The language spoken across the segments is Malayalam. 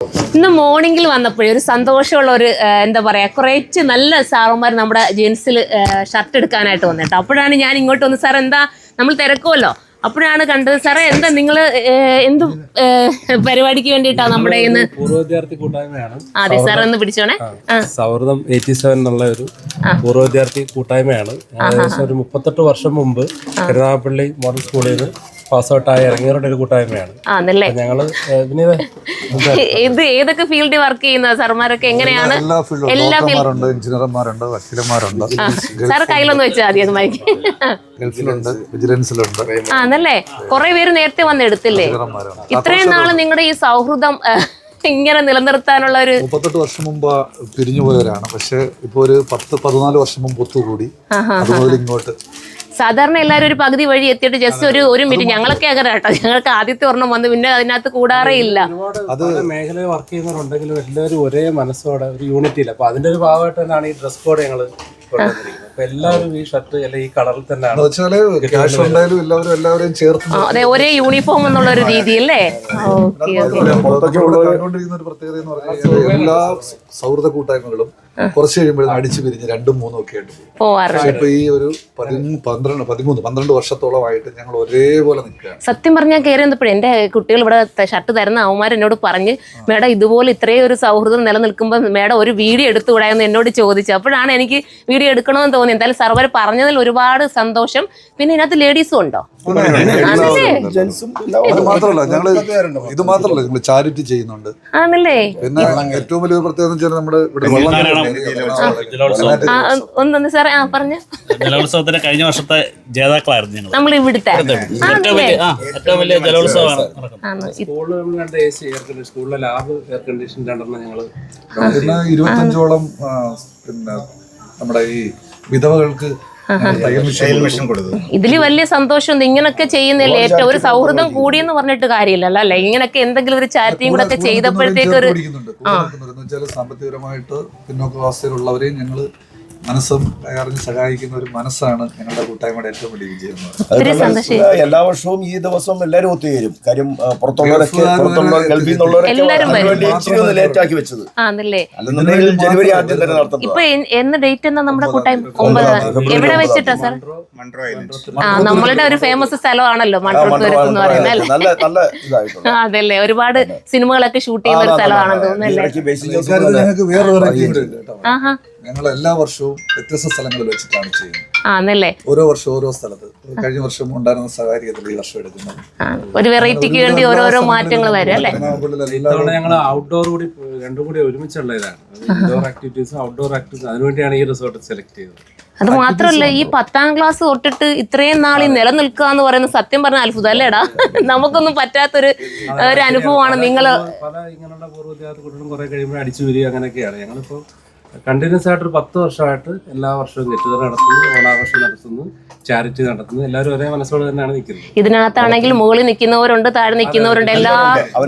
ഇന്ന് മോർണിംഗിൽ വന്നപ്പോഴേ ഒരു സന്തോഷമുള്ള ഒരു എന്താ പറയുക കുറച്ച് നല്ല സാറന്മാർ നമ്മുടെ ജെൻസിൽ ഷർട്ട് എടുക്കാനായിട്ട് വന്നിട്ട് അപ്പോഴാണ് ഞാൻ ഇങ്ങോട്ട് വന്ന് സാർ എന്താ നമ്മൾ തിരക്കുമല്ലോ അപ്പോഴാണ് കണ്ടത് സാറേ എന്താ നിങ്ങൾ എന്ത് പരിപാടിക്ക് വേണ്ടിയിട്ടാണ് നമ്മുടെ ഇന്ന് പൂർവ്വ വിദ്യാർത്ഥി കൂട്ടായ്മയാണ്. അതെ സാർ ഒന്ന് പിടിച്ചോണേ. സൗഹൃദം 87 എന്നുള്ള ഒരു പൂർവ്വ വിദ്യാർത്ഥി കൂട്ടായ്മയാണ്. ഏകദേശം ഒരു 38 വർഷം മുമ്പ് കരുനാഗപ്പള്ളി മോഡൽ സ്കൂളിൽ നിന്ന് പാസ് ഔട്ടായി ഇറങ്ങിയവരുടെ ഒരു കൂട്ടായ്മയാണ്. ഞങ്ങള് ഇത് ഏതൊക്കെ ഫീൽഡിൽ വർക്ക് ചെയ്യുന്ന സാർമാരൊക്കെ എങ്ങനെയാണ്? എല്ലാ ഫീൽഡും എഞ്ചിനീയർമാരുണ്ട്, വക്കീലന്മാരുണ്ട്. സാർ കയ്യിലൊന്ന് വെച്ചാൽ മതി അത് മൈക്ക്. ഗൾഫിലുണ്ട്, വിജിലൻസിലുണ്ട്. ആണല്ലേ, കുറെ പേര് നേരത്തെ വന്ന് എടുത്തില്ലേ? ഇത്രയും നാള് നിങ്ങളുടെ ഈ സൗഹൃദം ഇങ്ങനെ നിലനിർത്താനുള്ള ഒരു 38 വർഷം മുമ്പ് പിരിഞ്ഞു പോയവരാണ്. പക്ഷെ ഇപ്പൊ ഒരു 10-14 വർഷം മുമ്പ് ഒത്തുകൂടി അതുമുതൽ ഇങ്ങോട്ട്. സാധാരണ എല്ലാവരും ഒരു പകുതി വഴി എത്തിയിട്ട് ജസ്റ്റ് ഒരു മിനിറ്റ് ഞങ്ങളൊക്കെ അങ്ങനെ കേട്ടോ, ഞങ്ങൾക്ക് ആദ്യത്തെ ഒരെണ്ണം വന്ന് പിന്നെ അതിനകത്ത് കൂടാറേ ഇല്ല. അത് മേഖലയിൽ വർക്ക് ചെയ്യുന്നവരുണ്ടെങ്കിലും എല്ലാവരും ഒരേ മനസ്സോടെ ഒരു യൂണിറ്റി ഇല്ല. അപ്പൊ അതിന്റെ ഒരു ഭാഗമായിട്ട് തന്നെയാണ് ഈ ഡ്രസ് കോഡ് ഞങ്ങൾ കൊണ്ടുവന്നിരിക്കുന്നത്. അപ്പൊ എല്ലാവരും ഈ ഷർട്ട് അല്ലെങ്കിൽ ഈ കളറിൽ തന്നെയാണ്. എല്ലാവരെയും ചേർത്ത് അതെ, ഒരേ യൂണിഫോം എന്നുള്ള ഒരു രീതിയല്ലേ? ഒരു പ്രത്യേകത എന്ന് പറഞ്ഞാൽ എല്ലാ സൗഹൃദ കൂട്ടായ്മകളും കുറച്ച് കഴിയുമ്പോഴും അടിച്ചു പിരിഞ്ഞ് 2-3 ഒക്കെ ആയിട്ട് പക്ഷെ ഇപ്പൊ ഈ ഒരു 12 വർഷത്തോളമായിട്ട് ഞങ്ങൾ ഒരേപോലെ നിൽക്കുകയാണ്. സത്യം പറഞ്ഞാൽ കയറി വന്നപ്പോഴേ എൻ്റെ കുട്ടികൾ ഇവിടെ ഷർട്ട് തരുന്ന അവന്മാർ എന്നോട് പറഞ്ഞ് മേഡം ഇതുപോലെ ഇത്രയും ഒരു സൗഹൃദം നിലനിൽക്കുമ്പോൾ മേഡം ഒരു വീഡിയോ എടുത്തുകൂടായെന്ന് എന്നോട് ചോദിച്ചു. അപ്പോഴാണ് എനിക്ക് വീഡിയോ എടുക്കണമെന്ന് തോന്നി. എന്തായാലും സർവർ പറഞ്ഞതിൽ ഒരുപാട് സന്തോഷം. പിന്നെ ഇതിനകത്ത് ലേഡീസും ഉണ്ടോ? അത് മാത്രമല്ല ഇത് മാത്രമല്ല ഞങ്ങൾ ചാരിറ്റി ചെയ്യുന്നുണ്ട്. ആണല്ലേ? പിന്നെ ഏറ്റവും വലിയ പ്രത്യേകത വെച്ചാൽ നമ്മുടെ ഇവിടെ ഒന്ന് സാറേ പറഞ്ഞ ജലോത്സവത്തിന്റെ കഴിഞ്ഞ വർഷത്തെ ജേതാക്കളായിരുന്നു ഞങ്ങൾ. നമ്മൾ ഇവിടുത്തെ ഏറ്റവും വലിയ ജലോത്സവമാണ്. സ്കൂളിലെ ലാബ് എയർ കണ്ടീഷൻ രണ്ടെണ്ണം ഞങ്ങൾ പിന്നെ 25ഓളം പിന്നെ നമ്മുടെ ഈ വിധവകൾക്ക് ഇതില് വലിയ സന്തോഷം. ഇങ്ങനൊക്കെ ചെയ്യുന്നില്ല ഏറ്റവും ഒരു സൗഹൃദം കൂടിയെന്ന് പറഞ്ഞിട്ട് കാര്യമില്ലല്ലോ അല്ലെ? ഇങ്ങനൊക്കെ എന്തെങ്കിലും ഒരു ചാരിറ്റിയും കൂടെ ഒക്കെ ചെയ്തപ്പോഴത്തേക്ക് ഒരു സാമ്പത്തികപരമായിട്ട് പിന്നോക്കാവസ്ഥയിലുള്ളവരെയും ഞങ്ങൾ മനസ്സും അറിഞ്ഞ് സഹായിക്കുന്ന ഒരു മനസ്സാണ് ഞങ്ങളുടെ കൂട്ടായ്മയുടെ ഏറ്റവും വലിയ വിജയം. എല്ലാ വർഷവും ഈ ദിവസം എല്ലാവരും ഒത്തുചേരും. കാര്യം ലേറ്റാക്കി വെച്ചത് ജനുവരി ആദ്യം തന്നെ നടത്തുന്നത്. ഇപ്പൊ എന്ന് ഡേറ്റ് എന്നാ നമ്മുടെ കൂട്ടായ്മ? 9 എവിടെ വെച്ചിട്ടാ സാർ? നമ്മളുടെ ഒരു ഫേമസ് സ്ഥലമാണല്ലോ മൺട്രോത്തുരുത്ത് എന്ന് പറയുന്നത് അല്ലേ? അതല്ലേ, ഒരുപാട് സിനിമകളൊക്കെ ഷൂട്ട് ചെയ്യുന്ന ഒരു സ്ഥലമാണെന്ന് തോന്നുന്നല്ലേ? ഞങ്ങൾ എല്ലാ വർഷവും വ്യത്യസ്ത സ്ഥലങ്ങളിൽ വെച്ചിട്ടാണ് ചെയ്യുന്നത്. ഓരോ വർഷം ഓരോ സ്ഥലത്ത്. കഴിഞ്ഞ വർഷം ഉണ്ടായിരുന്ന സ്വകാര്യത്തിൽ ഈ വർഷം എടുക്കുന്നത് ഒരു വെറൈറ്റിക്ക് വേണ്ടി ഓരോരോ മാറ്റങ്ങൾ വരും അല്ലേ? ഞങ്ങൾ ഔട്ട്ഡോർ കൂടി രണ്ടും കൂടി ഒരുമിച്ചുള്ള ഇതാണ്. ഇൻഡോർ ആക്ടിവിറ്റീസും ഔട്ട്ഡോർ ആക്ടിവിറ്റീസും അതിനുവേണ്ടിയാണ് ഈ റിസോർട്ട് സെലക്ട് ചെയ്തത്. അത് മാത്രമല്ല ഈ 10ാം ക്ലാസ് തൊട്ടിട്ട് ഇത്രയും നാൾ നിലനിൽക്കുക എന്ന് പറയുന്നത് സത്യം പറഞ്ഞ അത്ഭുതം അല്ലേടാ? നമുക്കൊന്നും പറ്റാത്തൊരു അനുഭവമാണ്. നിങ്ങള് പല ഇങ്ങനെയുള്ള പൂർവ്വ വിദ്യാർത്ഥി കുട്ടികളും കുറെ കഴിയുമ്പോൾ അടിച്ചു വരിക അങ്ങനെയൊക്കെയാണ്. ഞങ്ങളിപ്പോ കണ്ടിന്യൂസ് ആയിട്ടൊരു 10 വർഷമായിട്ട് എല്ലാ വർഷവും ഗെറ്റുതർ നടത്തുന്നു, ഓണാഘോഷം നടത്തുന്നു, ചാരിറ്റി നടത്തുന്നു. എല്ലാവരും ഒരേ മനസ്സോടെ തന്നെയാണ് നിൽക്കുന്നത്. ഇതിനകത്താണെങ്കിൽ മുകളിൽ നിൽക്കുന്നവരുണ്ട്, താഴെ നിൽക്കുന്നവരുണ്ട്, എല്ലാ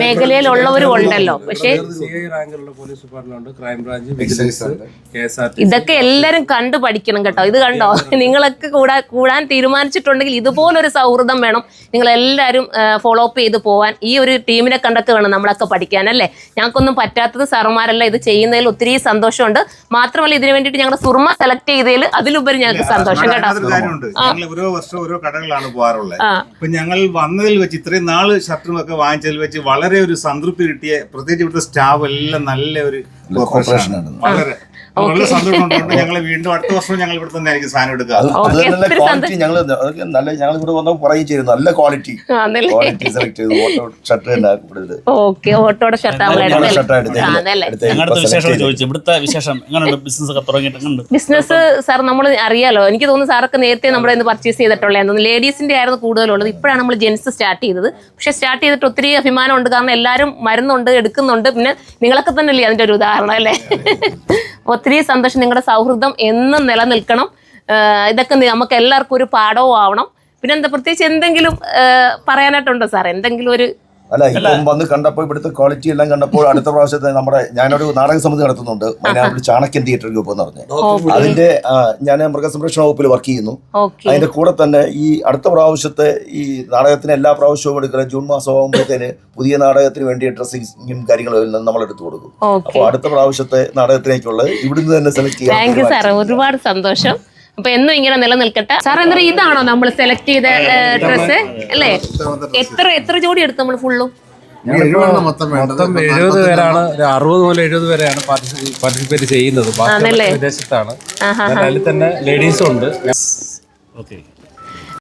മേഖലയിലുള്ളവരും ഉണ്ടല്ലോ. പക്ഷേ CI റാങ്കിലുള്ള police department, crime branch, vigilance, KSRTC ഇതൊക്കെ എല്ലാരും കണ്ടു പഠിക്കണം കേട്ടോ. ഇത് കണ്ടോ, നിങ്ങളൊക്കെ കൂടാൻ തീരുമാനിച്ചിട്ടുണ്ടെങ്കിൽ ഇതുപോലൊരു സൗഹൃദം വേണം. നിങ്ങൾ എല്ലാവരും ഫോളോ അപ്പ് ചെയ്ത് പോവാൻ. ഈ ഒരു ടീമിനെ കണ്ടൊക്കെ വേണം നമ്മളൊക്കെ പഠിക്കാൻ അല്ലേ? ഞങ്ങൾക്കൊന്നും പറ്റാത്തത് സാറുമാരെല്ലാം ഇത് ചെയ്യുന്നതിൽ ഒത്തിരി സന്തോഷമുണ്ട്. മാത്രമല്ല ഇതിനു വേണ്ടിയിട്ട് ഞങ്ങളുടെ സുർമ സെലക്ട് ചെയ്തതിൽ അതിലുപരി ഞങ്ങൾക്ക് സന്തോഷം കേട്ടോ. ഞങ്ങൾ ഓരോ വർഷം ഓരോ കടകളാണ് പോകാറുള്ളത്. അപ്പൊ ഞങ്ങൾ വന്നതിൽ വെച്ച് ഇത്രയും നാള് ഷർട്ടും ഒക്കെ വാങ്ങിച്ചതിൽ വെച്ച് വളരെ ഒരു സംതൃപ്തി കിട്ടിയ, പ്രത്യേകിച്ച് ഇവിടുത്തെ സ്റ്റാഫ് എല്ലാം നല്ല ഒരു കോർപ്പറേഷനാണ്. വളരെ സന്തോഷമുണ്ട്. ഞങ്ങൾ വീണ്ടും അടുത്ത വർഷം ഞങ്ങൾ ഇവിടെ തന്നെ ആയിരിക്കും സാധനം എടുക്കുക. ഞങ്ങൾ ഇവിടെ വന്നപ്പോൾ പറയും ചെയ്യുന്നു നല്ല ക്വാളിറ്റി സെലക്ട് ചെയ്ത് ഓട്ടോ ഷർട്ട് തന്നെ കൂടുതൽ. ഓട്ടോയുടെ ബിസിനസ് സാർ നമ്മൾ അറിയാലോ. എനിക്ക് തോന്നുന്നു സാറൊക്കെ നേരത്തെ നമ്മുടെ ഇന്ന് പർച്ചേസ് ചെയ്തിട്ടുള്ളതെന്ന് ലേഡീസിന്റെ ആയിരുന്നു കൂടുതലുള്ളത്. ഇപ്പോഴാണ് നമ്മൾ ജെൻസ് സ്റ്റാർട്ട് ചെയ്തത്. പക്ഷെ സ്റ്റാർട്ട് ചെയ്തിട്ട് ഒത്തിരി അഭിമാനമുണ്ട്. കാരണം എല്ലാവരും മരുന്നുണ്ട്, എടുക്കുന്നുണ്ട്. പിന്നെ നിങ്ങളൊക്കെ തന്നെയല്ലേ അതിന്റെ ഒരു ഉദാഹരണം അല്ലേ? ഒത്തിരി സന്തോഷം. നിങ്ങളുടെ സൗഹൃദം എന്നും നിലനിൽക്കണം. ഇതൊക്കെ നമുക്ക് എല്ലാവർക്കും ഒരു പാഠവും ആവണം. പിന്നെ എന്താ പ്രത്യേകിച്ച് എന്തെങ്കിലും പറയാനായിട്ടുണ്ടോ സാർ? എന്തെങ്കിലും ഒരു അല്ല ഇപ്പം വന്ന് കണ്ടപ്പോൾ ഇവിടുത്തെ ക്വാളിറ്റി എല്ലാം കണ്ടപ്പോൾ അടുത്ത പ്രാവശ്യത്തെ ഞാനൊരു നാടക സമിതി നടത്തുന്നുണ്ട് മൈനാഗപ്പള്ളി ചാണക്യൻ തിയേറ്റർ ഗ്രൂപ്പ് എന്ന് പറഞ്ഞ് അതിന്റെ ഞാൻ മൃഗസംരക്ഷണ വകുപ്പിൽ വർക്ക് ചെയ്യുന്നു. അതിന്റെ കൂടെ തന്നെ ഈ അടുത്ത പ്രാവശ്യത്തെ ഈ നാടകത്തിന് എല്ലാ പ്രാവശ്യവും എടുക്കുന്ന ജൂൺ മാസം ആകുമ്പോഴത്തേന് പുതിയ നാടകത്തിന് വേണ്ടി ഡ്രസ്സിങ്ങും കാര്യങ്ങളും എല്ലാം നമ്മൾ എടുത്തു കൊടുക്കും. അപ്പോൾ അടുത്ത പ്രാവശ്യത്തെ നാടകത്തിലേക്കുള്ളത് ഇവിടുന്ന് തന്നെ സെലക്ട് ചെയ്യാം. താങ്ക് യു സാർ, ഒരുപാട് സന്തോഷം. അപ്പൊ എന്നും ഇങ്ങനെ നിലനിൽക്കട്ടെ സാർ. എന്താ ഇതാണോ നമ്മൾ സെലക്ട് ചെയ്ത ഡ്രസ്സ് അല്ലേ? എത്ര ജോഡി എടുത്തു നമ്മൾ ഫുള്ളും? മൊത്തം 70 പേരാണ്, 60 മുതൽ 70 പേരെയാണ് പാർട്ടിസിപ്പേറ്റ് ചെയ്യുന്നത്. വിദേശത്താണ്. അതിൽ തന്നെ ലേഡീസും ഉണ്ട്. ഓക്കെ.